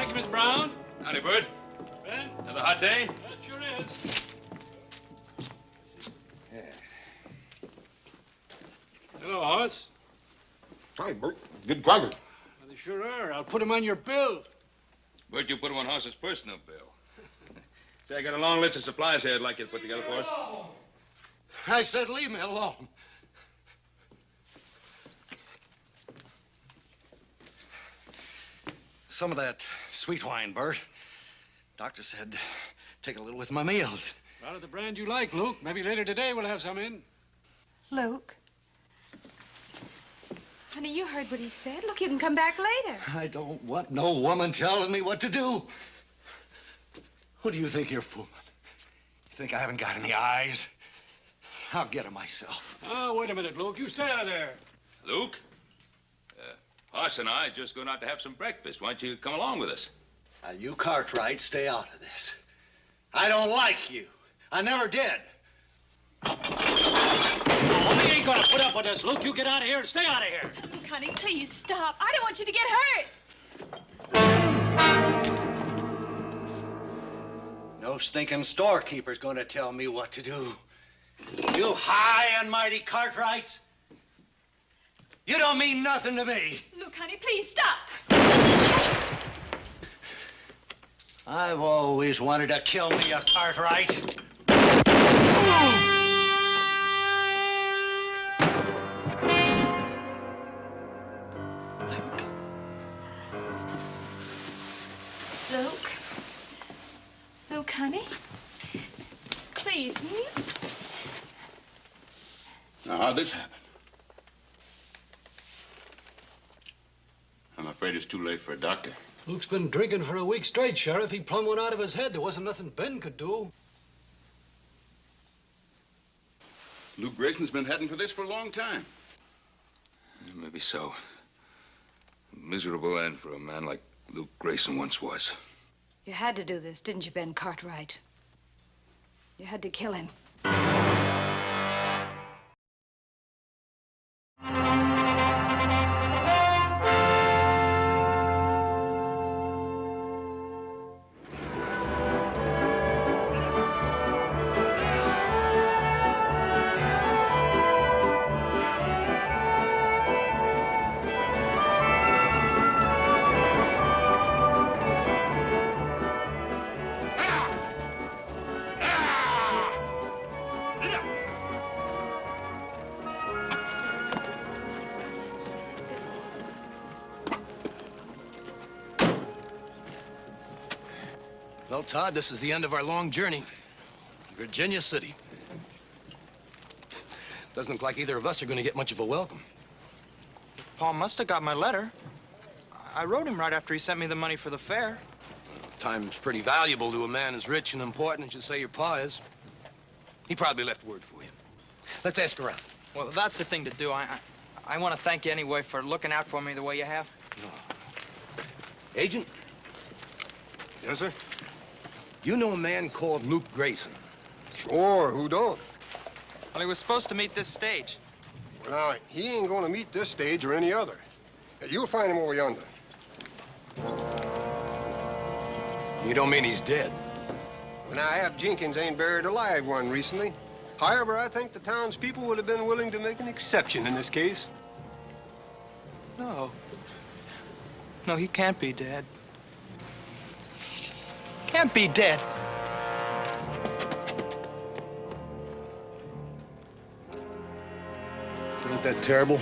Thank you, Miss Brown. Howdy, Bert. Ben? Another hot day? That sure is. Yeah. Hello, Horace. Hi, Bert. Good progress. Well, they sure are. I'll put them on your bill. Bert, you put him on Hoss's personal bill. Say, I got a long list of supplies here I'd like you to put together for us. I said leave me alone. Some of that sweet wine, Bert. Doctor said take a little with my meals. Out of the brand you like, Luke. Maybe later today we'll have some in. Luke. Honey, you heard what he said. Look, you can come back later. I don't want no woman telling me what to do. Who do you think you're fooling? You think I haven't got any eyes? I'll get her myself. Oh, wait a minute, Luke. You stay out of there. Luke? Hoss and I just going out to have some breakfast. Why don't you come along with us? Now, you Cartwright, stay out of this. I don't like you. I never did. Oh, we ain't gonna put up with this, Luke. You get out of here and stay out of here. Luke, honey, please stop. I don't want you to get hurt. No stinking storekeeper's gonna tell me what to do. You high and mighty Cartwrights. You don't mean nothing to me. Luke, honey, please stop. I've always wanted to kill me a Cartwright. Luke. Luke, honey. Please, hmm? Now, how'd this happen? I'm afraid it's too late for a doctor. Luke's been drinking for a week straight, Sheriff. He plumb went out of his head. There wasn't nothing Ben could do. Luke Grayson's been heading for this for a long time. Maybe so. A miserable end for a man like Luke Grayson once was. You had to do this, didn't you, Ben Cartwright? You had to kill him. Well, Todd, this is the end of our long journey. Virginia City. Doesn't look like either of us are going to get much of a welcome. Paul must have got my letter. I wrote him right after he sent me the money for the fare. Time's pretty valuable to a man as rich and important as you say your pa is. He probably left word for you. Let's ask around. Well, that's the thing to do. I want to thank you anyway for looking out for me the way you have. Agent? Yes, sir? You know a man called Luke Grayson? Sure, who don't? Well, he was supposed to meet this stage. Well, now, he ain't gonna meet this stage or any other. You'll find him over yonder. You don't mean he's dead? Well, now, Ab Jenkins ain't buried a live one recently. However, I think the townspeople would have been willing to make an exception in this case. No. No, he can't be dead. Can't be dead. Ain't that terrible?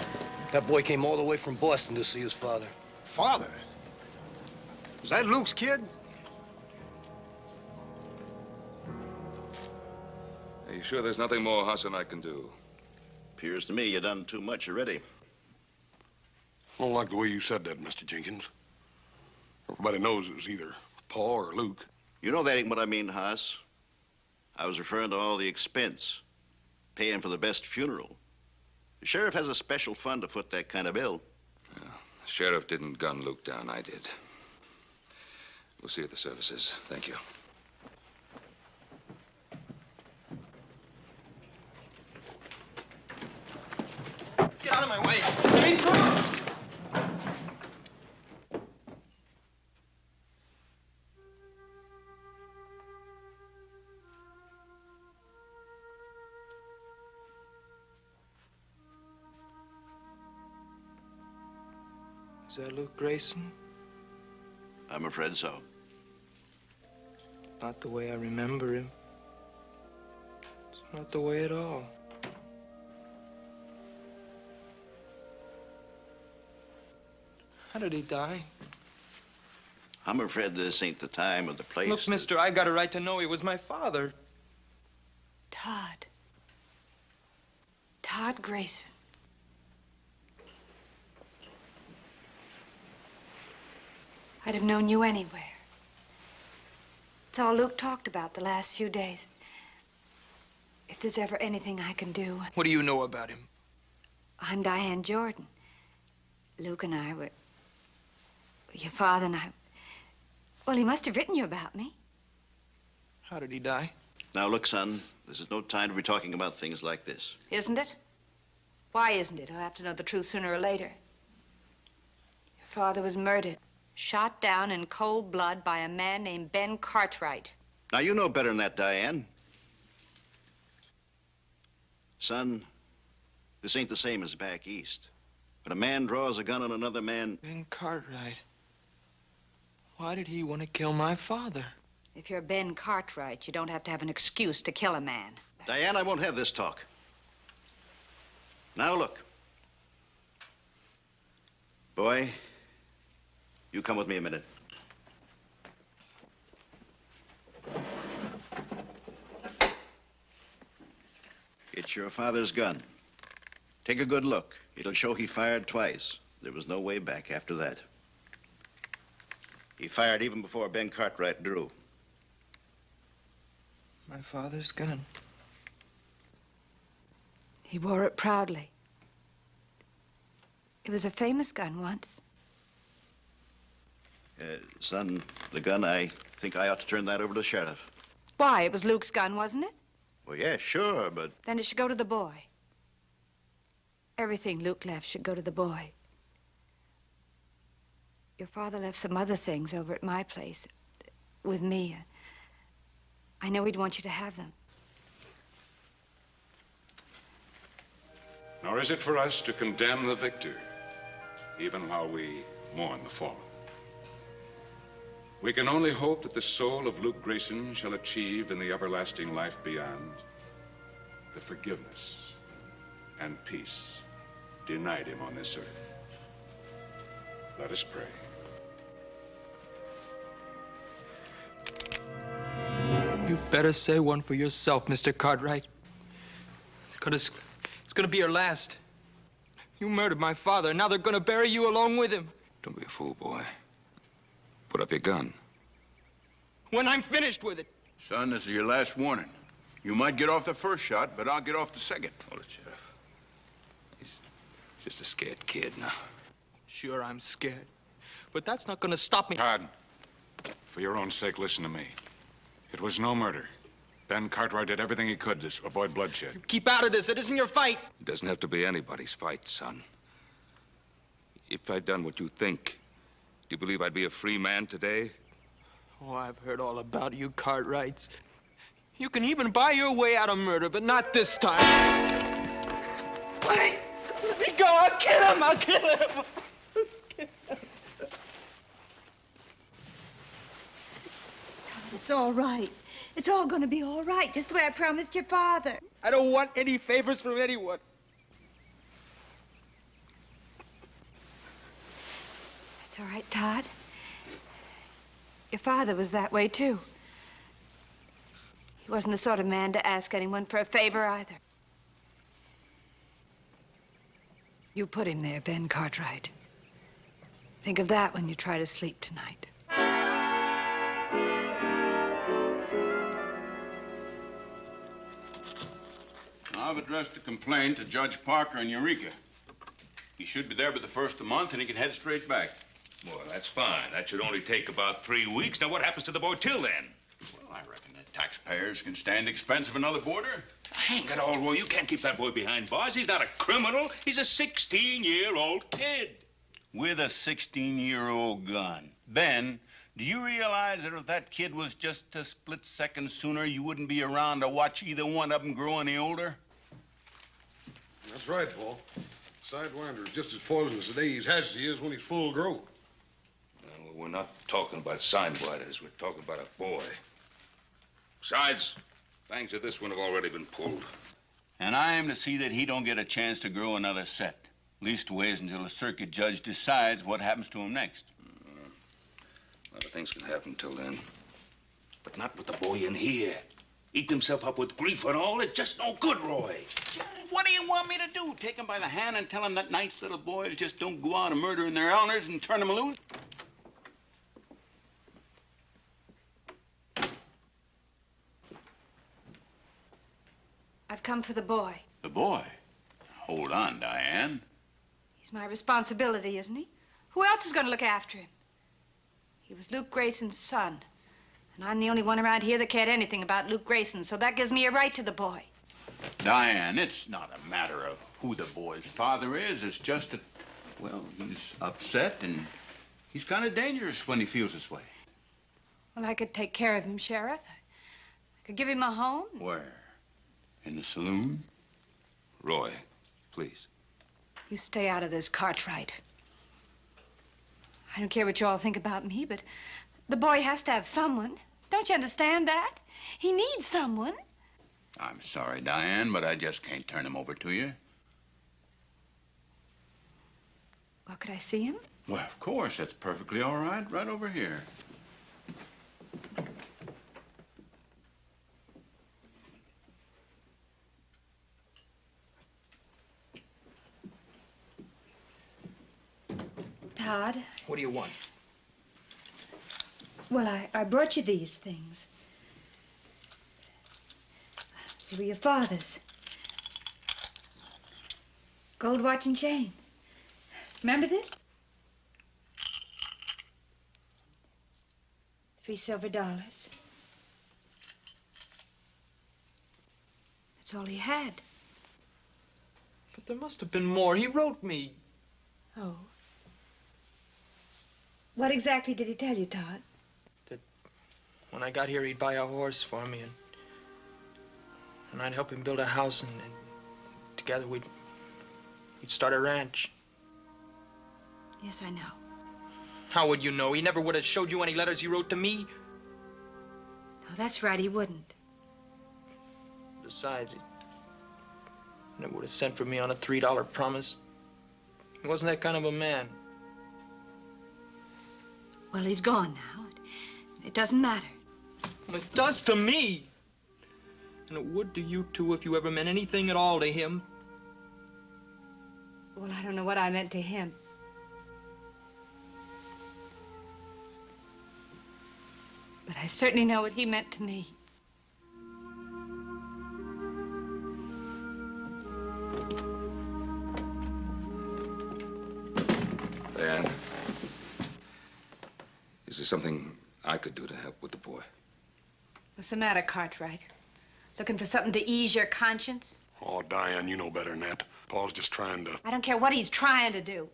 That boy came all the way from Boston to see his father. Father? Is that Luke's kid? Are you sure there's nothing more Hoss and I can do? Appears to me you done too much already. I don't like the way you said that, Mr. Jenkins. Everybody knows it was either Paul or Luke. You know that ain't what I mean, Haas. I was referring to all the expense, paying for the best funeral. The sheriff has a special fund to foot that kind of bill. Yeah, the sheriff didn't gun Luke down, I did. We'll see you at the services. Thank you. Get out of my way. Is that Luke Grayson? I'm afraid so. Not the way I remember him. It's not the way at all. How did he die? I'm afraid this ain't the time or the place. Look, mister, I got a right to know he was my father. Todd. Todd Grayson. I'd have known you anywhere. It's all Luke talked about the last few days. If there's ever anything I can do. What do you know about him? I'm Diane Jordan. Luke and I were... Your father and I... Well, he must have written you about me. How did he die? Now, look, son, this is no time to be talking about things like this. Isn't it? Why isn't it? I'll have to know the truth sooner or later. Your father was murdered. Shot down in cold blood by a man named Ben Cartwright. Now, you know better than that, Diane. Son, this ain't the same as back east. When a man draws a gun on another man... Ben Cartwright. Why did he want to kill my father? If you're Ben Cartwright, you don't have to have an excuse to kill a man. Diane, I won't have this talk. Now, look. Boy, you come with me a minute. It's your father's gun. Take a good look. It'll show he fired twice. There was no way back after that. He fired even before Ben Cartwright drew. My father's gun. He wore it proudly. It was a famous gun once. Son, the gun, I think I ought to turn that over to the sheriff. Why? It was Luke's gun, wasn't it? Well, yeah, sure, but... Then it should go to the boy. Everything Luke left should go to the boy. Your father left some other things over at my place with me. I know he'd want you to have them. Nor is it for us to condemn the victor, even while we mourn the fallen. We can only hope that the soul of Luke Grayson shall achieve in the everlasting life beyond the forgiveness and peace denied him on this earth. Let us pray. You better say one for yourself, Mr. Cartwright. It's gonna be your last. You murdered my father, and now they're gonna bury you along with him. Don't be a fool, boy. Put up your gun. When I'm finished with it. Son, this is your last warning. You might get off the first shot, but I'll get off the second. Hold it, Sheriff. He's just a scared kid now. Sure, I'm scared. But that's not gonna stop me. Todd, for your own sake, listen to me. It was no murder. Ben Cartwright did everything he could to avoid bloodshed. Keep out of this. It isn't your fight. It doesn't have to be anybody's fight, son. If I'd done what you think, do you believe I'd be a free man today? Oh, I've heard all about you, Cartwrights. You can even buy your way out of murder, but not this time. Let me go. I'll kill him. I'll kill him. It's all right. It's all gonna be all right, just the way I promised your father. I don't want any favors from anyone. That's all right, Todd. Your father was that way, too. He wasn't the sort of man to ask anyone for a favor, either. You put him there, Ben Cartwright. Think of that when you try to sleep tonight. I've addressed a complaint to Judge Parker in Eureka. He should be there by the first of the month, and he can head straight back. Well, that's fine. That should only take about 3 weeks. Now, what happens to the boy till then? Well, I reckon the taxpayers can stand the expense of another boarder. Hang it all, Roy. You can't keep that boy behind bars. He's not a criminal. He's a 16-year-old kid. With a 16-year-old gun. Ben, do you realize that if that kid was just a split second sooner, you wouldn't be around to watch either one of them grow any older? That's right, Paul. Sidewinder is just as poisonous today as he is when he's full grown. Well, we're not talking about sidewinders. We're talking about a boy. Besides, fangs of this one have already been pulled. And I am to see that he don't get a chance to grow another set. Leastways until the circuit judge decides what happens to him next. A lot of things can happen till then. But not with the boy in here. Eat himself up with grief and all. It's just no good, Roy. What do you want me to do? Take him by the hand and tell him that nice little boys just don't go out and murdering their owners and turn them loose? I've come for the boy. The boy? Hold on, Diane. He's my responsibility, isn't he? Who else is going to look after him? He was Luke Grayson's son. And I'm the only one around here that cared anything about Luke Grayson, so that gives me a right to the boy. Diane, it's not a matter of who the boy's father is. It's just that, well, he's upset and he's kind of dangerous when he feels this way. Well, I could take care of him, Sheriff. I could give him a home. Where? In the saloon? Roy, please. You stay out of this, Cartwright. I don't care what you all think about me, but the boy has to have someone. Don't you understand that? He needs someone. I'm sorry, Diane, but I just can't turn him over to you. Well, could I see him? Well, of course. That's perfectly all right. Right over here. Todd? What do you want? Well, I brought you these things. They were your father's. Gold watch and chain. Remember this? $3 silver. That's all he had. But there must have been more. He wrote me. Oh. What exactly did he tell you, Todd? That when I got here, he'd buy a horse for me, and I'd help him build a house, and together we'd start a ranch. Yes, I know. How would you know? He never would have showed you any letters he wrote to me. No, that's right, he wouldn't. Besides, he never would have sent for me on a $3 promise. He wasn't that kind of a man. Well, he's gone now. It doesn't matter. Well, it does to me. And it would to you, too, if you ever meant anything at all to him. Well, I don't know what I meant to him. But I certainly know what he meant to me. Diane, is there something I could do to help with the boy? What's the matter, Cartwright? Looking for something to ease your conscience? Oh, Diane, you know better than that. Paul's just trying to... I don't care what he's trying to do.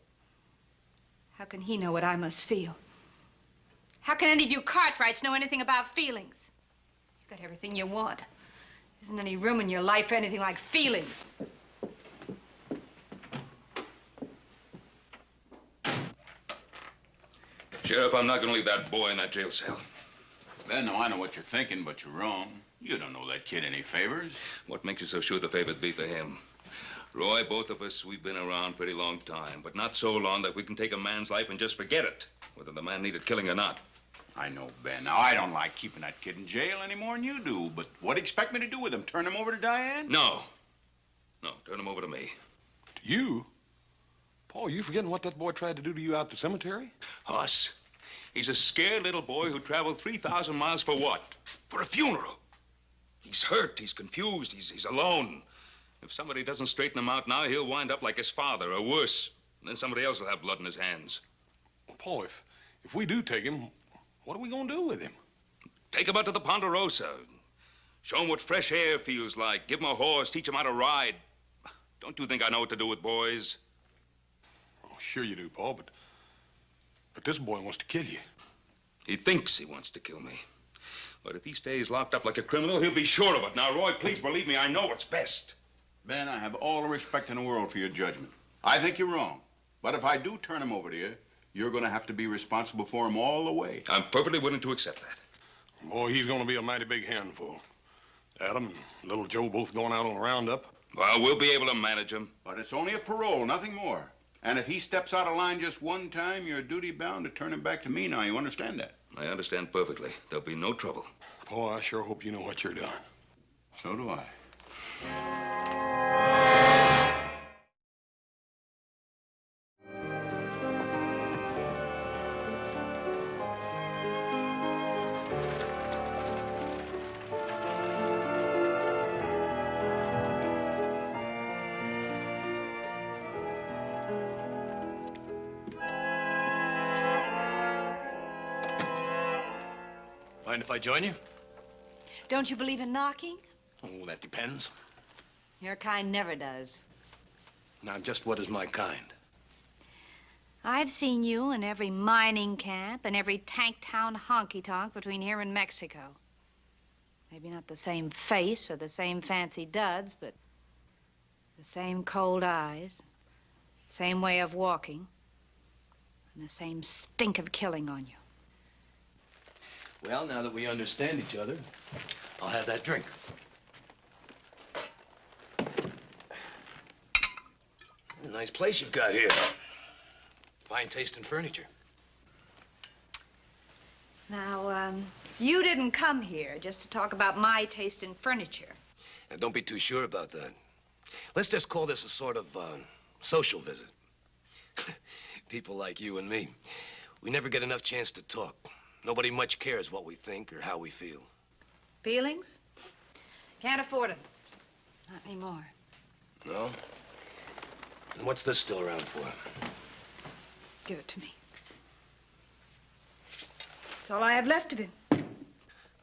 How can he know what I must feel? How can any of you Cartwrights know anything about feelings? You've got everything you want. There isn't any room in your life for anything like feelings. Sheriff, I'm not going to leave that boy in that jail cell. Ben, now I know what you're thinking, but you're wrong. You don't know that kid any favors. What makes you so sure the favor'd be for him? Roy, both of us, we've been around a pretty long time, but not so long that we can take a man's life and just forget it, whether the man needed killing or not. I know, Ben. Now, I don't like keeping that kid in jail any more than you do, but what do you expect me to do with him? Turn him over to Diane? No. No, turn him over to me. To you? Paul, you forgetting what that boy tried to do to you out at the cemetery? Us. He's a scared little boy who traveled 3,000 miles for what? For a funeral. He's hurt, he's confused, he's alone. If somebody doesn't straighten him out now, he'll wind up like his father, or worse. And then somebody else will have blood in his hands. Well, Paul, if we do take him, what are we going to do with him? Take him out to the Ponderosa. Show him what fresh air feels like. Give him a horse, teach him how to ride. Don't you think I know what to do with boys? Oh, sure you do, Paul, but this boy wants to kill you. He thinks he wants to kill me. But if he stays locked up like a criminal, he'll be sure of it. Now, Roy, please believe me, I know what's best. Ben, I have all the respect in the world for your judgment. I think you're wrong. But if I do turn him over to you, you're going to have to be responsible for him all the way. I'm perfectly willing to accept that. Boy, he's going to be a mighty big handful. Adam and little Joe both going out on a roundup. Well, we'll be able to manage him. But it's only a parole, nothing more. And if he steps out of line just one time, you're duty-bound to turn him back to me now. You understand that? I understand perfectly. There'll be no trouble. Boy, I sure hope you know what you're doing. So do I. Mind if I join you? Don't you believe in knocking? Oh, that depends. Your kind never does. Now, just what is my kind? I've seen you in every mining camp and every tank town honky-tonk between here and Mexico. Maybe not the same face or the same fancy duds, but the same cold eyes, same way of walking, and the same stink of killing on you. Well, now that we understand each other, I'll have that drink. A nice place you've got here. Fine taste in furniture. Now, you didn't come here just to talk about my taste in furniture. Now, don't be too sure about that. Let's just call this a sort of social visit. People like you and me, we never get enough chance to talk. Nobody much cares what we think or how we feel. Feelings? Can't afford them. Not anymore. No? And what's this still around for? Give it to me. That's all I have left of him.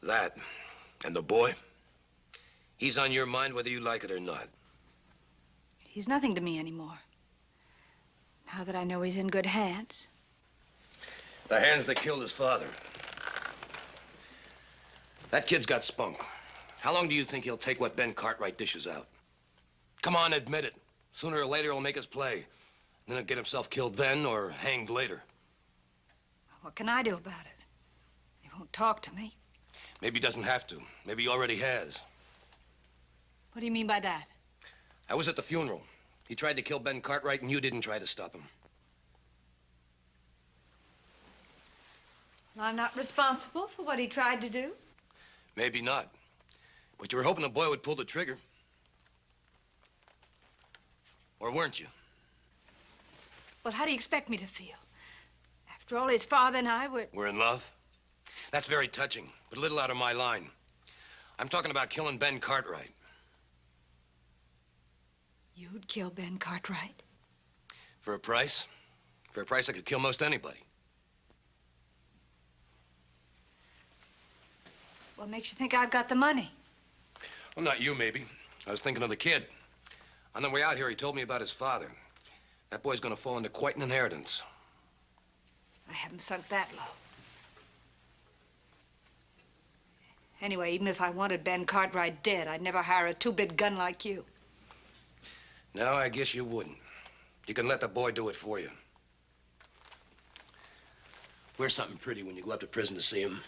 That and the boy, he's on your mind whether you like it or not. He's nothing to me anymore. Now that I know he's in good hands. The hands that killed his father. That kid's got spunk. How long do you think he'll take what Ben Cartwright dishes out? Come on, admit it. Sooner or later, he'll make us play. Then he'll get himself killed then or hanged later. What can I do about it? He won't talk to me. Maybe he doesn't have to. Maybe he already has. What do you mean by that? I was at the funeral. He tried to kill Ben Cartwright, and you didn't try to stop him. I'm not responsible for what he tried to do. Maybe not. But you were hoping the boy would pull the trigger. Or weren't you? Well, how do you expect me to feel? After all, his father and I were... We're in love? That's very touching, but a little out of my line. I'm talking about killing Ben Cartwright. You'd kill Ben Cartwright? For a price? For a price I could kill most anybody. What makes you think I've got the money? Well, not you, maybe. I was thinking of the kid. On the way out here, he told me about his father. That boy's gonna fall into quite an inheritance. I haven't sunk that low. Anyway, even if I wanted Ben Cartwright dead, I'd never hire a two-bit gun like you. No, I guess you wouldn't. You can let the boy do it for you. Wear something pretty when you go up to prison to see him.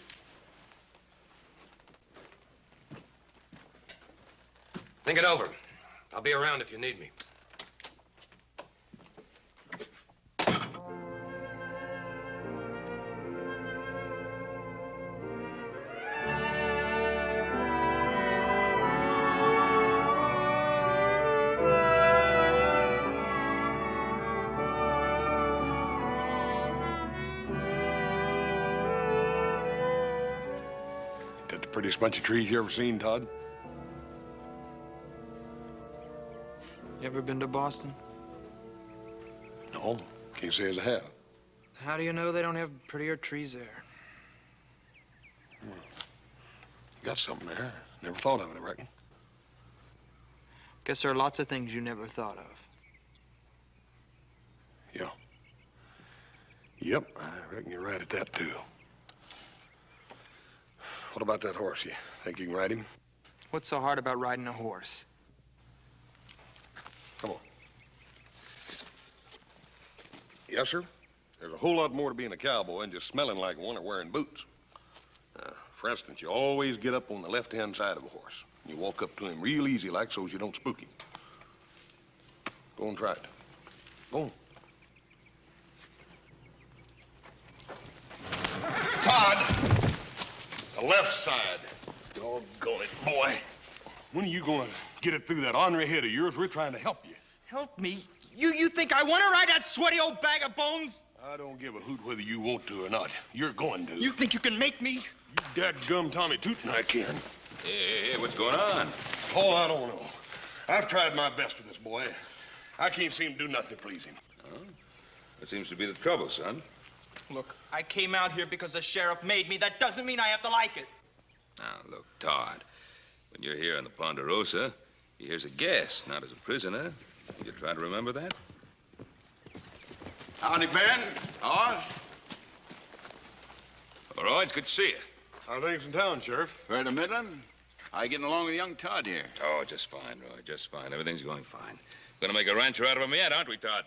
Think it over. I'll be around if you need me. That the prettiest bunch of trees you ever seen, Todd? You ever been to Boston? No, can't say as I have. How do you know they don't have prettier trees there? You got something there. Never thought of it, I reckon. Guess there are lots of things you never thought of. Yeah. Yep, I reckon you're right at that, too. What about that horse? You think you can ride him? What's so hard about riding a horse? Come on. Yes, sir. There's a whole lot more to being a cowboy than just smelling like one or wearing boots. For instance, you always get up on the left-hand side of a horse. You walk up to him real easy like so as you don't spook him. Go and try it. Go on. Todd! The left side. Doggone it, boy. When are you gonna get it through that ornery head of yours? We're trying to help you. Help me? You think I want to ride that sweaty old bag of bones? I don't give a hoot whether you want to or not. You're going to. You think you can make me? You dadgum Tommy Tootin' I can. Hey, what's going on? Oh, I don't know. I've tried my best with this boy. I can't seem to do nothing to please him. Oh, that seems to be the trouble, son. Look, I came out here because the sheriff made me. That doesn't mean I have to like it. Now, look, Todd, when you're here on the Ponderosa, you're here as a guest, not as a prisoner. You try to remember that? Howdy, Ben. Oz. All right, it's good to see you. How are things in town, Sheriff? Fair to Midland. How you getting along with young Todd here? Oh, just fine, Roy, just fine. Everything's going fine. Gonna make a rancher out of him yet, aren't we, Todd?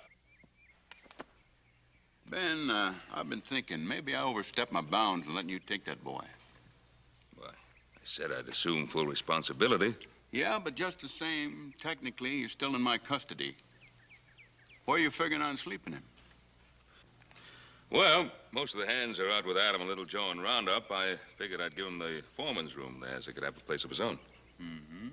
Ben, I've been thinking maybe I overstepped my bounds in letting you take that boy. Why, I said I'd assume full responsibility. Yeah, but just the same, technically, you're still in my custody. Where are you figuring on sleeping him? Well, most of the hands are out with Adam and Little Joe in Roundup. I figured I'd give him the foreman's room there so he could have a place of his own. Mm-hmm.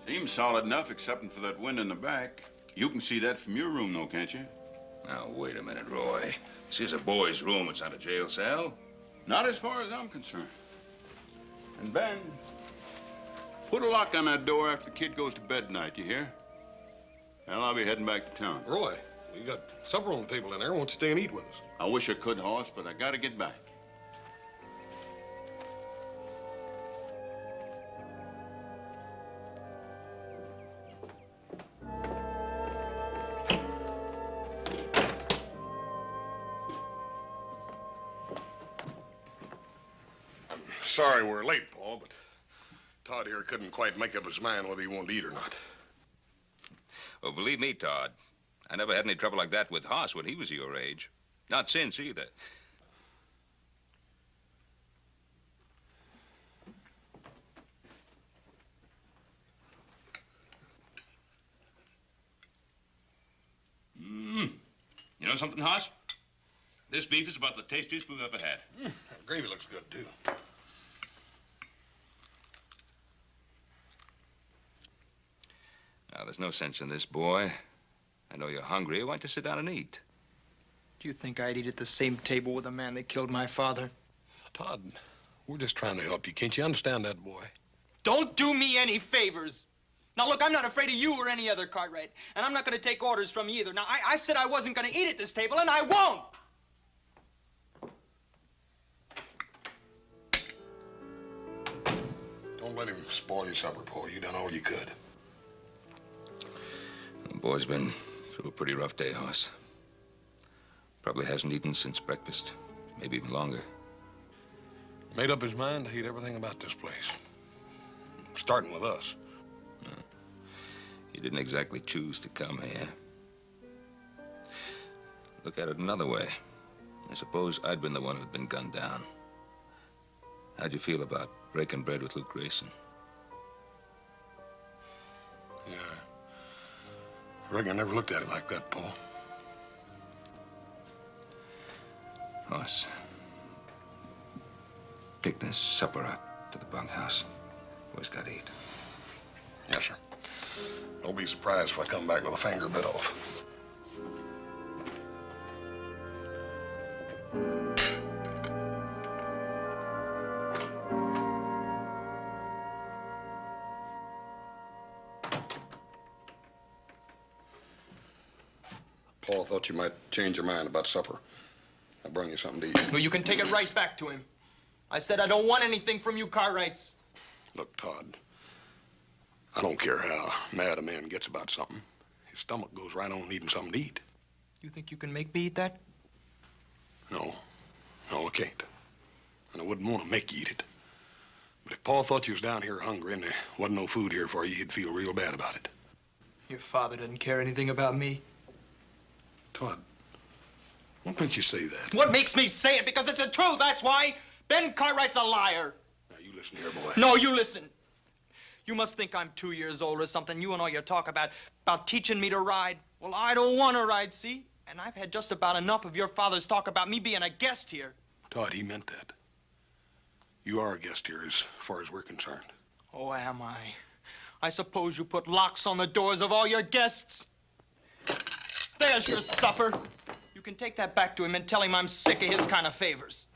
Seems solid enough, excepting for that wind in the back. You can see that from your room, though, can't you? Now, wait a minute, Roy. This is a boy's room. It's not a jail cell. Not as far as I'm concerned. And Ben, put a lock on that door after the kid goes to bed tonight, you hear? Well, I'll be heading back to town. Roy, we got supper on the table in there. Won't you stay and eat with us? I wish I could, Hoss, but I gotta get back. Sorry we're late, Paul, but Todd here couldn't quite make up his mind whether he wanted to eat or not. Well, believe me, Todd, I never had any trouble like that with Hoss when he was your age. Not since, either. You know something, Hoss? This beef is about the tastiest we've ever had. That gravy looks good, too. Now, there's no sense in this, boy. I know you're hungry. Why don't you sit down and eat? Do you think I'd eat at the same table with the man that killed my father? Todd, we're just trying to help you. Can't you understand that, boy? Don't do me any favors. Now, look, I'm not afraid of you or any other Cartwright, and I'm not going to take orders from you either. Now, I said I wasn't going to eat at this table, and I won't. Don't let him spoil your supper, Paul. You done all you could. The boy's been through a pretty rough day, Hoss. Probably hasn't eaten since breakfast, maybe even longer. Made up his mind to hate everything about this place. Starting with us. He didn't exactly choose to come here. Look at it another way. I suppose I'd been the one who'd been gunned down. How'd you feel about breaking bread with Luke Grayson? Yeah. I reckon I never looked at it like that, Paul. Hoss, pick this supper up to the bunkhouse. Boys gotta eat. Yes, sir. Don't be surprised if I come back with a finger bit off. Paul thought you might change your mind about supper. I brought you something to eat. Well, you can take it right back to him. I said I don't want anything from you Cartwrights. Look, Todd, I don't care how mad a man gets about something. His stomach goes right on needing something to eat. You think you can make me eat that? No. No, I can't. And I wouldn't want to make you eat it. But if Pa thought you was down here hungry and there wasn't no food here for you, he'd feel real bad about it. Your father doesn't care anything about me. Todd, what makes you say that? What makes me say it? Because it's the truth, that's why. Ben Cartwright's a liar. Now, you listen here, boy. No, you listen. You must think I'm 2 years old or something. You and all your talk about teaching me to ride. Well, I don't want to ride, see? And I've had just about enough of your father's talk about me being a guest here. Todd, he meant that. You are a guest here as far as we're concerned. Oh, am I? I suppose you put locks on the doors of all your guests. There's your supper. You can take that back to him and tell him I'm sick of his kind of favors.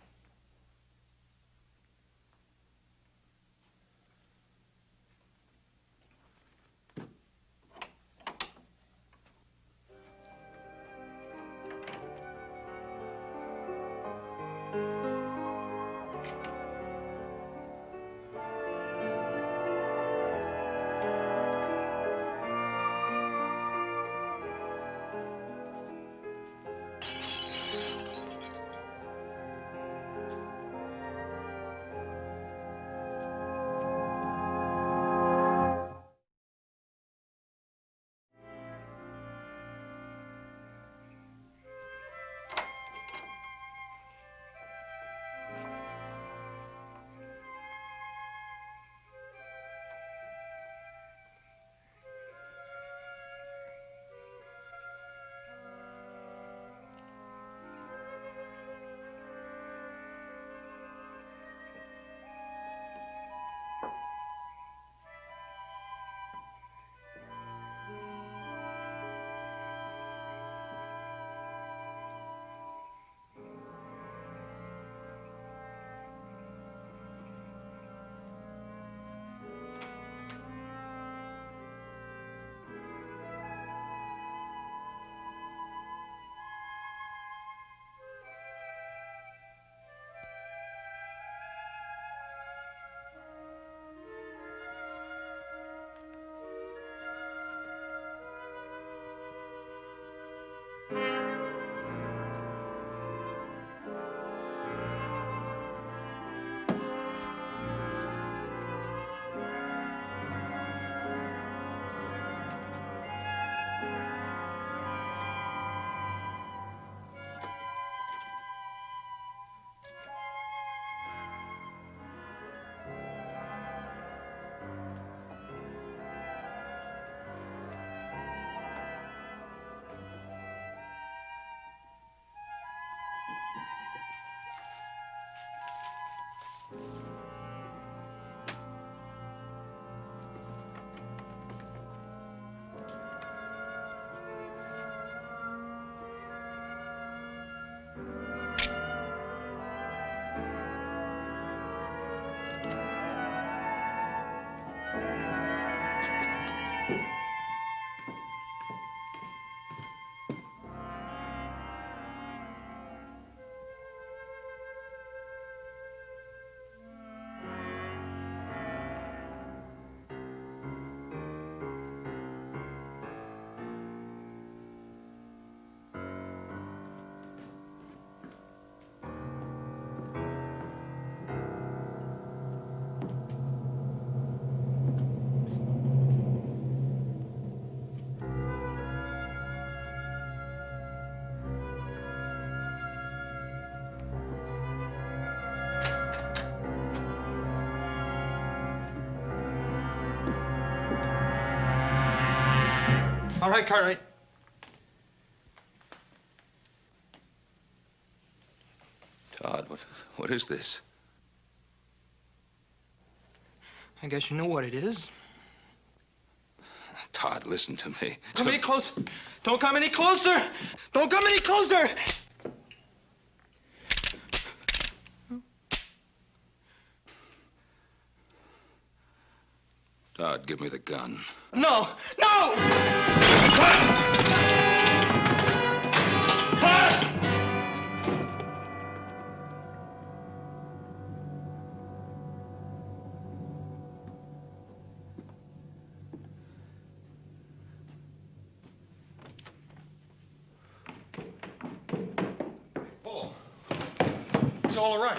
All right, Cartwright. Todd, what is this? I guess you know what it is. Todd, listen to me. Come any closer. Don't come any closer. Don't come any closer. Todd, give me the gun. No! No! all right.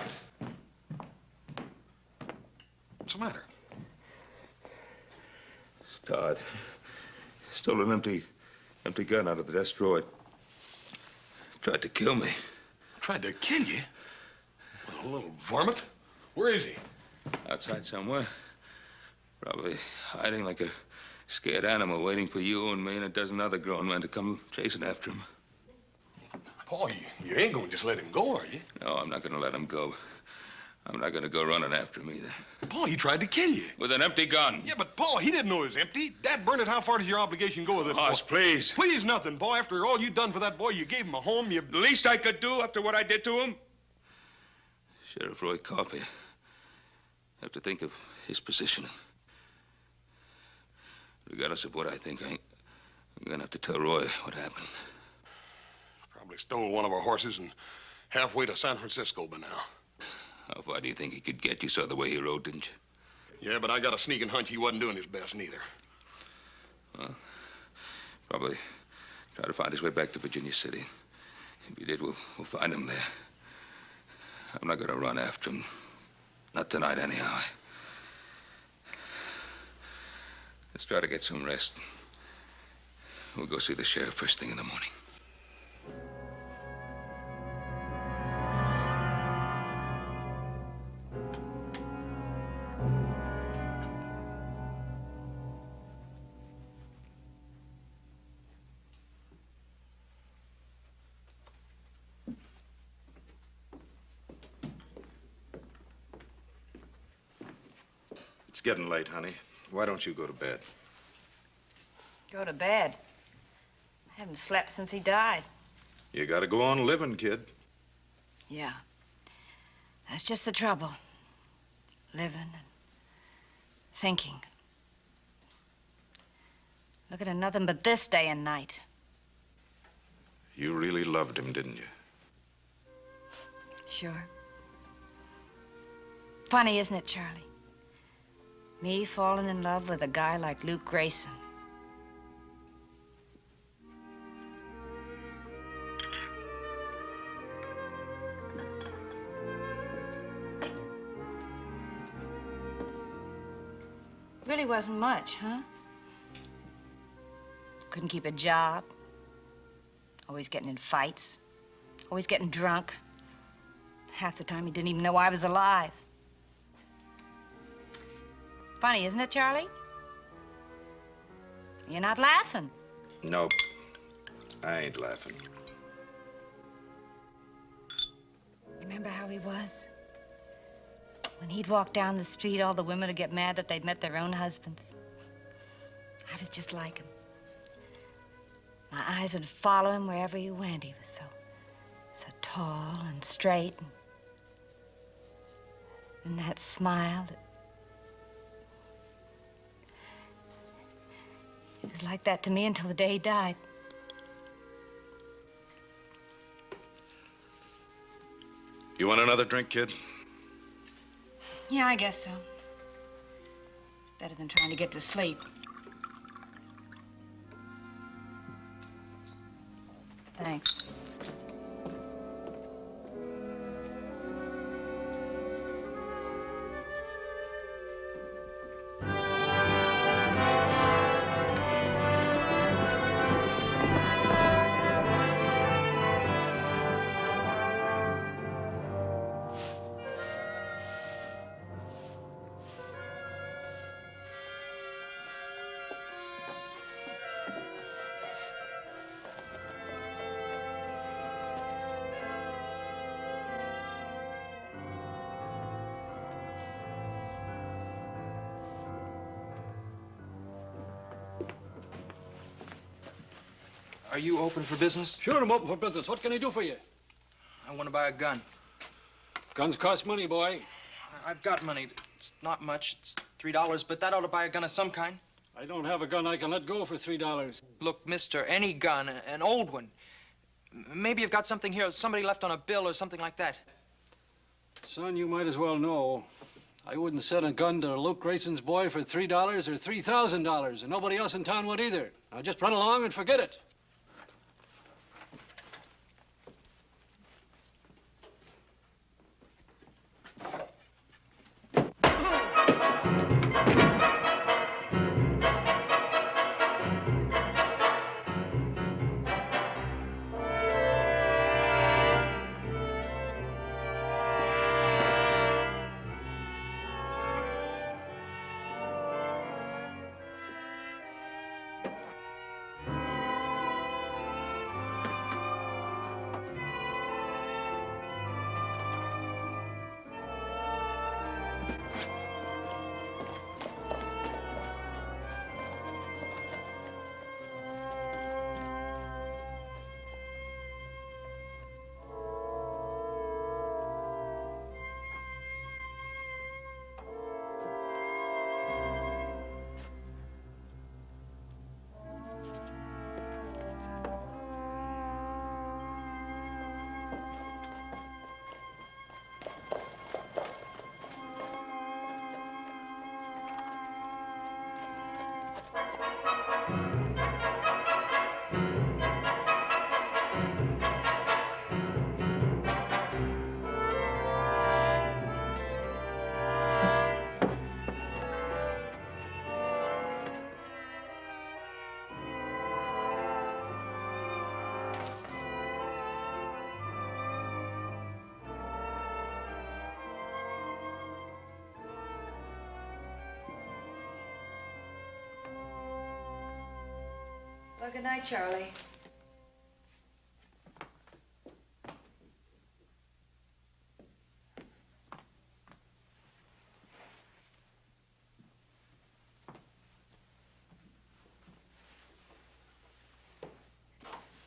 What's the matter? Todd. Stole an empty gun out of the desk drawer. Tried to kill me. Tried to kill you? Well, a little varmint. Where is he? Outside somewhere. Probably hiding like a scared animal, waiting for you and me and a dozen other grown men to come chasing after him. Paul, you ain't gonna just let him go, are you? No, I'm not gonna let him go. I'm not gonna go running after him either. Paul, he tried to kill you. With an empty gun. Yeah, but Paul, he didn't know it was empty. Dad Burnett, how far does your obligation go with this Boss, boy? please. Please nothing, Paul. After all you done for that boy, you gave him a home, you... The least I could do after what I did to him? Sheriff Roy Coffey. Have to think of his position. Regardless of what I think, I'm gonna have to tell Roy what happened. Probably stole one of our horses and halfway to San Francisco by now. How far do you think he could get? You saw the way he rode, didn't you? Yeah, but I got a sneaking hunch he wasn't doing his best neither. Well, probably try to find his way back to Virginia City. If he did, we'll find him there. I'm not gonna run after him. Not tonight, anyhow. Let's try to get some rest. We'll go see the sheriff first thing in the morning. It's getting late, honey. Why don't you go to bed? Go to bed. I haven't slept since he died. You gotta go on living, kid. Yeah. That's just the trouble. Living and thinking. Looking at nothing but this day and night. You really loved him, didn't you? Sure. Funny, isn't it, Charlie? Me falling in love with a guy like Luke Grayson. Really wasn't much, huh? Couldn't keep a job. Always getting in fights. Always getting drunk. Half the time he didn't even know I was alive. Funny, isn't it, Charlie? You're not laughing. Nope. I ain't laughing. Remember how he was? When he'd walk down the street, all the women would get mad that they'd met their own husbands. I was just like him. My eyes would follow him wherever he went. He was so tall and straight. And that smile that... It was like that to me until the day he died. You want another drink, kid? Yeah, I guess so. Better than trying to get to sleep. Thanks. Are you open for business? Sure, I'm open for business. What can I do for you? I want to buy a gun. Guns cost money, boy. I've got money. It's not much. It's $3, but that ought to buy a gun of some kind. I don't have a gun I can let go for $3. Look, mister, any gun, an old one. Maybe you've got something here somebody left on a bill or something like that. Son, you might as well know. I wouldn't sell a gun to Luke Grayson's boy for $3 or $3,000, and nobody else in town would either. Now just run along and forget it. Well, good night, Charlie.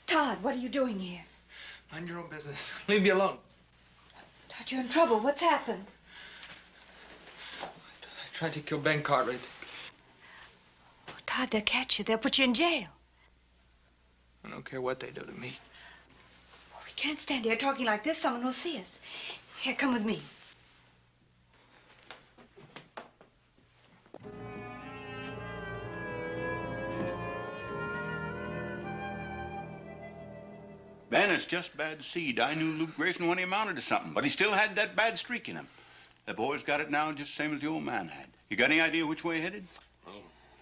Todd, what are you doing here? Mind your own business. Leave me alone. Todd, you're in trouble. What's happened? I tried to kill Ben Cartwright. Oh, Todd, they'll catch you. They'll put you in jail. I don't care what they do to me. Oh, we can't stand here talking like this. Someone will see us. Here, come with me. Ben, it's just bad seed. I knew Luke Grayson when he amounted to something, but he still had that bad streak in him. The boy's got it now just the same as the old man had. You got any idea which way he headed? Well,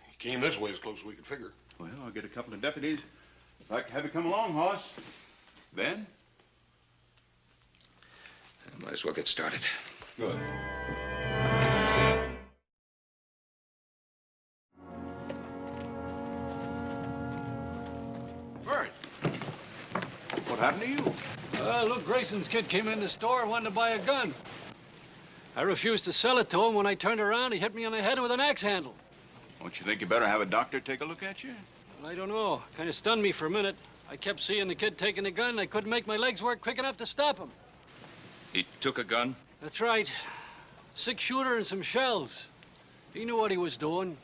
he came this way as close as we could figure. Well, I'll get a couple of deputies. I'd like to have you come along, Hoss. Ben? I might as well get started. Good. Bert, what happened to you? Luke Grayson's kid came in the store and wanted to buy a gun. I refused to sell it to him. When I turned around, he hit me on the head with an axe handle. Don't you think you better have a doctor take a look at you? Well, I don't know. Kind of stunned me for a minute. I kept seeing the kid taking the gun, and I couldn't make my legs work quick enough to stop him. He took a gun? That's right. 6-shooter and some shells. He knew what he was doing.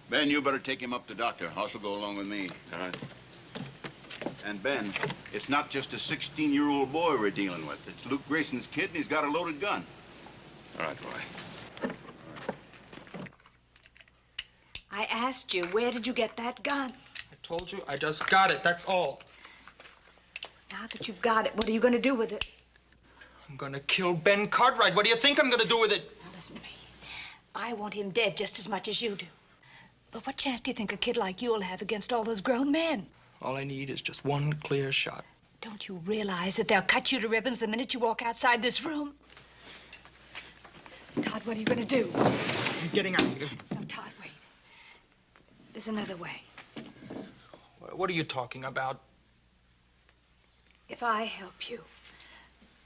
Ben, you better take him up to the doctor. Hoss will go along with me. All right. And Ben, it's not just a 16-year-old boy we're dealing with. It's Luke Grayson's kid, and he's got a loaded gun. All right, boy. I asked you, where did you get that gun? I told you, I just got it, that's all. Now that you've got it, what are you going to do with it? I'm gonna kill Ben Cartwright. What do you think I'm gonna do with it? Now, listen to me. I want him dead just as much as you do. But what chance do you think a kid like you will have against all those grown men? All I need is just one clear shot. Don't you realize that they'll cut you to ribbons the minute you walk outside this room? Todd, what are you going to do? I'm getting out of here. No, Todd, wait. There's another way. What are you talking about? If I help you,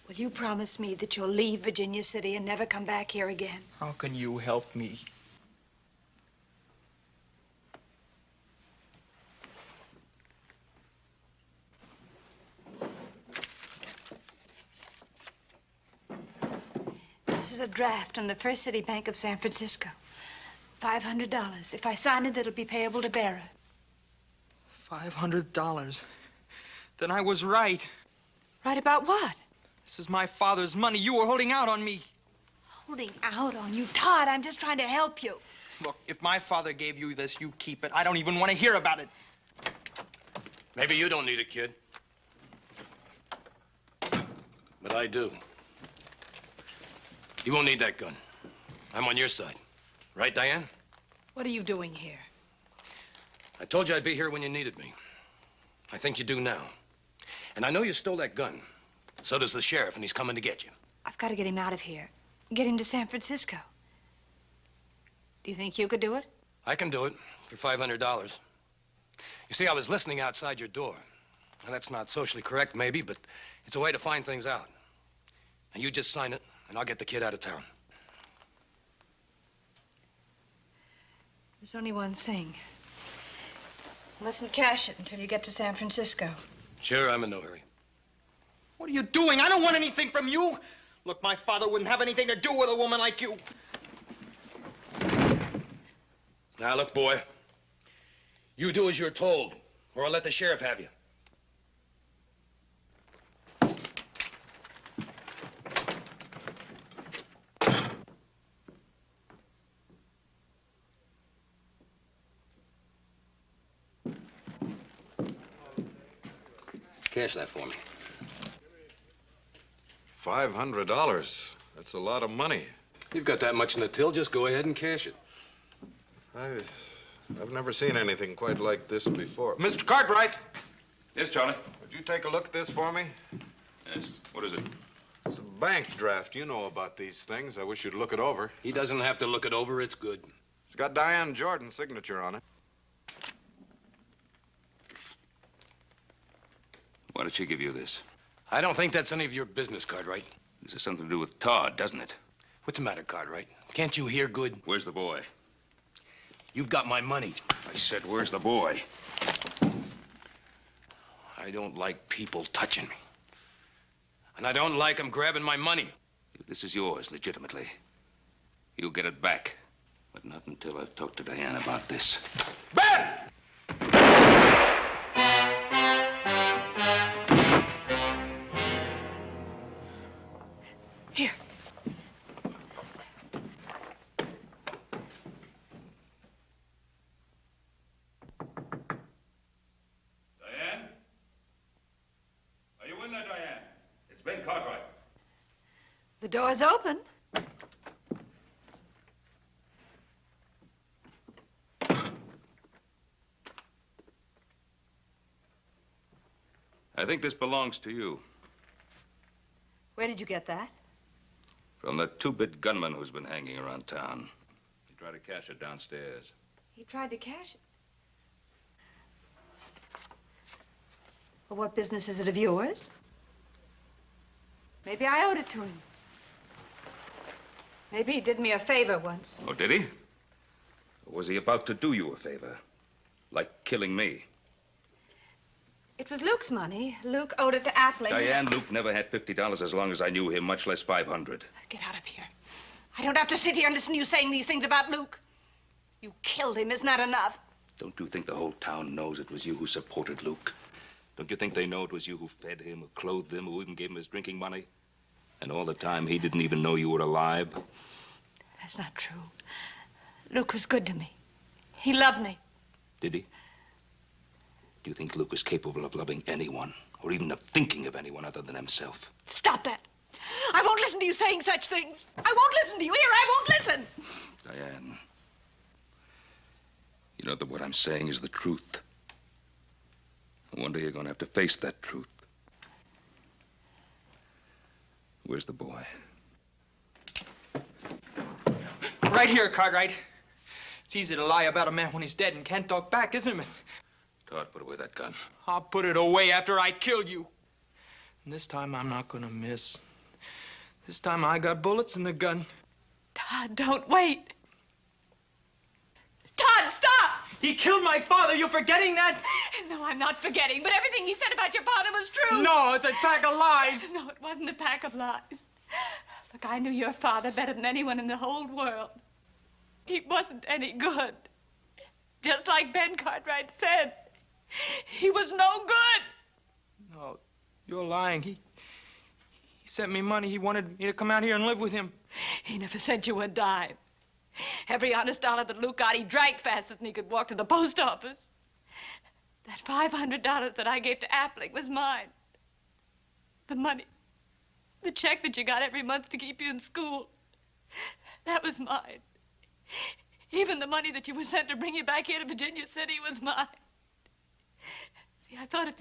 will you promise me that you'll leave Virginia City and never come back here again? How can you help me? This is a draft on the First City Bank of San Francisco. $500. If I sign it, it'll be payable to bearer. $500. Then I was right. Right about what? This is my father's money. You were holding out on me. Holding out on you? Todd, I'm just trying to help you. Look, if my father gave you this, you keep it. I don't even want to hear about it. Maybe you don't need it, kid. But I do. You won't need that gun. I'm on your side. Right, Diane? What are you doing here? I told you I'd be here when you needed me. I think you do now. And I know you stole that gun. So does the sheriff, and he's coming to get you. I've got to get him out of here. Get him to San Francisco. Do you think you could do it? I can do it for $500. You see, I was listening outside your door. Now, that's not socially correct, maybe, but it's a way to find things out. Now, you just sign it, and I'll get the kid out of town. There's only one thing. You mustn't cash it until you get to San Francisco. Sure, I'm in no hurry. What are you doing? I don't want anything from you. Look, my father wouldn't have anything to do with a woman like you. Now, look, boy. You do as you're told, or I'll let the sheriff have you. Cash that for me. $500. That's a lot of money. You've got that much in the till, just go ahead and cash it. I've never seen anything quite like this before. Mr. Cartwright! Yes, Charlie? Would you take a look at this for me? Yes. What is it? It's a bank draft. You know about these things. I wish you'd look it over. He doesn't have to look it over. It's good. It's got Diane Jordan's signature on it. Why did she give you this? I don't think that's any of your business, Cartwright. This has something to do with Todd, doesn't it? What's the matter, Cartwright? Can't you hear good? Where's the boy? You've got my money. I said, where's the boy? I don't like people touching me. And I don't like them grabbing my money. This is yours, legitimately. You'll get it back. But not until I've talked to Diane about this. Ben! Here. Diane? Are you in there, Diane? It's Ben Cartwright. The door's open. I think this belongs to you. Where did you get that? From the two-bit gunman who's been hanging around town. He tried to cash it downstairs. He tried to cash it. Well, what business is it of yours? Maybe I owed it to him. Maybe he did me a favor once. Oh, did he? Or was he about to do you a favor? Like killing me? It was Luke's money. Luke owed it to Appling. Diane, Luke never had $50 as long as I knew him, much less 500. Get out of here. I don't have to sit here and listen to you saying these things about Luke. You killed him. Isn't that enough? Don't you think the whole town knows it was you who supported Luke? Don't you think they know it was you who fed him, who clothed him, who even gave him his drinking money? And all the time, he didn't even know you were alive? That's not true. Luke was good to me. He loved me. Did he? Do you think Luke is capable of loving anyone, or even of thinking of anyone other than himself? Stop that. I won't listen to you saying such things. I won't listen to you. Here, I won't listen. Diane, you know that what I'm saying is the truth. One day you're going to have to face that truth. Where's the boy? Right here, Cartwright. It's easy to lie about a man when he's dead and can't talk back, isn't it? Todd, put away that gun. I'll put it away after I kill you. And this time I'm not gonna miss. This time I got bullets in the gun. Todd, don't wait. Todd, stop! He killed my father. You forgetting that? No, I'm not forgetting, but everything he said about your father was true. No, it's a pack of lies. No, it wasn't a pack of lies. Look, I knew your father better than anyone in the whole world. He wasn't any good. Just like Ben Cartwright said. He was no good. No, you're lying. He sent me money. He wanted me to come out here and live with him. He never sent you a dime. Every honest dollar that Luke got, he drank faster than he could walk to the post office. That $500 that I gave to Appling was mine. The money, the check that you got every month to keep you in school, that was mine. Even the money that you were sent to bring you back here to Virginia City was mine. See, I thought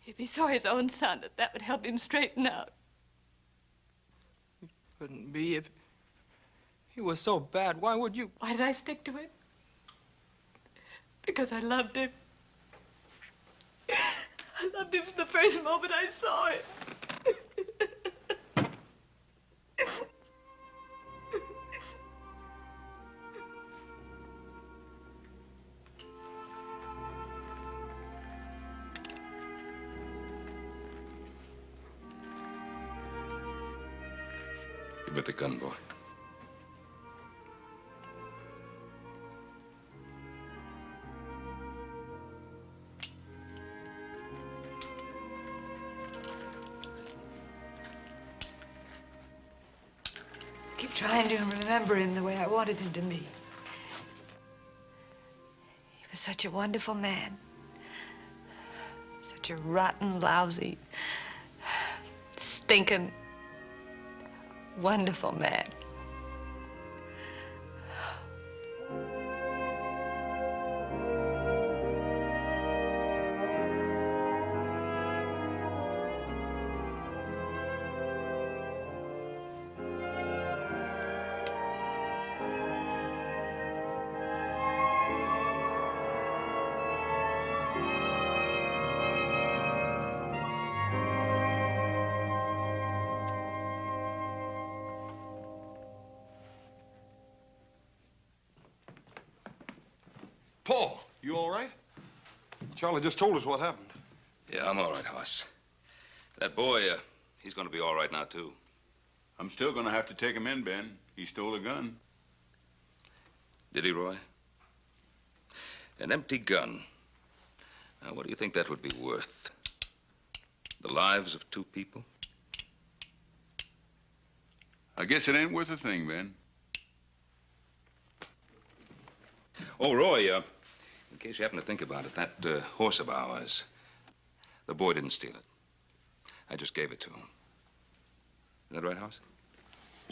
if he saw his own son, that would help him straighten out. It couldn't be. If he was so bad, why would you? Why did I stick to him? Because I loved him. I loved him from the first moment I saw him. the gun, boy. Keep trying to remember him the way I wanted him to be. He was such a wonderful man. Such a rotten, lousy, stinking, wonderful man. Paul, you all right? Charlie just told us what happened. Yeah, I'm all right, Hoss. That boy, he's gonna be all right now, too. I'm still gonna have to take him in, Ben. He stole a gun. Did he, Roy? An empty gun. Now, what do you think that would be worth? The lives of two people? I guess it ain't worth a thing, Ben. Oh, Roy, in case you happen to think about it, that horse of ours, the boy didn't steal it. I just gave it to him. Is that right, House?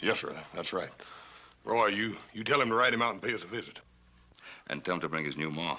Yes, sir, that's right. Roy, you tell him to ride him out and pay us a visit. And tell him to bring his new ma.